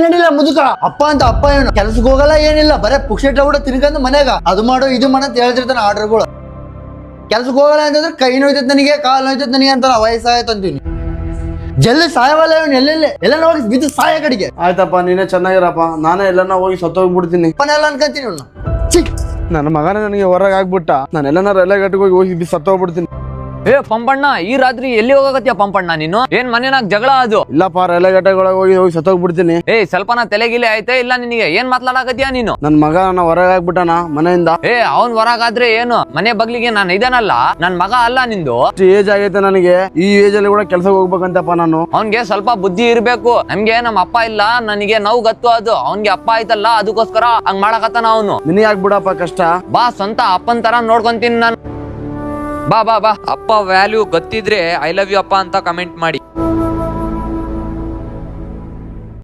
ನಡಿಲ್ಲ ಮುದುಕ ಅಪ್ಪ ಅಂತ ಅಪ್ಪ ಏನು ಕೆಲ್ಸಕ್ಕೆ ಹೋಗಲ್ಲ ಏನಿಲ್ಲ ಬರೇ ಪುಕ್ಷೆಟ್ಟ ಕೂಡ ತಿನ್ಕಂದು ಮನ್ಯಾಗ ಅದು ಮಾಡು ಇದು ಮಾಡು ಅಂತ ಹೇಳ್ತಿರ್ತಾನೆ ಆರ್ಡರ್ಗಳು. ಕೆಲ್ಸಕ್ಕೆ ಹೋಗಲ್ಲ ಅಂತಂದ್ರೆ ಕೈ ನೋಯ್ತೈತೆ ನನಗೆ ಕಾಲು ನೋಯ್ತೈತೆ ನನಗೆ ಅಂತಾರ ವಯಸ್ಸಾಯ್ತು ಅಂತೀವಿ. ಜಲ್ದಿ ಸಾಯವಲ್ಲ ಇವನು ಎಲ್ಲ ಹೋಗಿ ಬಿದ್ದು ಸಾಯ ಕಡೆಗೆ. ಆಯ್ತಪ್ಪ ನೀನೇ ಚೆನ್ನಾಗಿರಪ್ಪ, ನಾನೇ ಎಲ್ಲನ ಹೋಗಿ ಸತ್ತೋಗ್ಬಿಡ್ತೀನಿ ಅಪ್ಪನೆಲ್ಲ ಅನ್ಕಂತೀನಿ ಇವನು. ಛೀ ನನ್ನ ಮಗನೇ ನನಗೆ ಹೊರಗೆ ಆಗ್ಬಿಟ್ಟ, ನಾನು ಎಲ್ಲಾರು ಎಲ್ಲ ಗಟ್ಟಿಗೆ ಹೋಗಿ ಸತ್ತೋಗ್ಬಿಡ್ತೀನಿ. ಏ ಪಂಪಣ್ಣ, ಈ ರಾತ್ರಿ ಎಲ್ಲಿ ಹೋಗಕತ್ತೀಯ ಪಂಪಣ್ಣ ನೀನು? ಏನ್ ಮನೆನಾಗ ಜಗಳ ಅದು? ಇಲ್ಲಪ್ಪ ರೈಲ್ವೆ ಗಟ್ಟೆಗೊಳಗೆ ಹೋಗಿ ಸತ್ತೋಗ್ಬಿಡ್ತೀನಿ. ಏ ಸ್ವಲ್ಪನ ತಲೆಗಿಲೆ ಆಯ್ತಾ ಇಲ್ಲ ನಿನಗೆ? ಏನ್ ಮಾತಾಡಕತ್ತೀಯ ನೀನು? ನನ್ ಮಗ ನನ್ನ ಹೊರಗೆ ಆಗ್ಬಿಟ್ಟನ ಮನೆಯಿಂದ. ಏ ಅವ್ನ್ ಹೊರಗಾದ್ರೆ ಏನು, ಮನೆ ಬಗ್ಲಿಗೆ ನಾನು ಇದನಲ್ಲ, ನನ್ ಮಗ ಅಲ್ಲ ನಿಂದು. ಏಜ್ ಆಗೈತೆ ನನಗೆ, ಈ ಏಜ್ ಅಲ್ಲಿ ಕೂಡ ಕೆಲ್ಸಕ್ಕೆ ಹೋಗ್ಬೇಕಂತಪ್ಪ ನಾನು. ಅವ್ನ್ಗೆ ಸ್ವಲ್ಪ ಬುದ್ಧಿ ಇರ್ಬೇಕು. ನಮ್ಗೆ ನಮ್ಮ ಅಪ್ಪ ಇಲ್ಲ, ನನಗೆ ನೋವು ಗತ್ತು ಅದು. ಅವ್ನ್ಗೆ ಅಪ್ಪ ಆಯ್ತಲ್ಲ, ಅದಕ್ಕೋಸ್ಕರ ಹಂಗ್ ಮಾಡಕತ್ತಾನ ಅವನು. ನಿನಗೆ ಆಗ್ಬಿಡಪ್ಪ ಕಷ್ಟ. ಬಾ ಸ್ವಂತ ಅಪ್ಪನ್ ತರ ನೋಡ್ಕೊಂತೀನಿ ನಾನು. ಬಾ ಬಾ ಬಾ. ಅಪ್ಪ ವ್ಯಾಲ್ಯೂ ಗೊತ್ತಿದ್ರೆ ಐ ಲವ್ ಯು ಅಪ್ಪ ಅಂತ ಕಮೆಂಟ್ ಮಾಡಿ.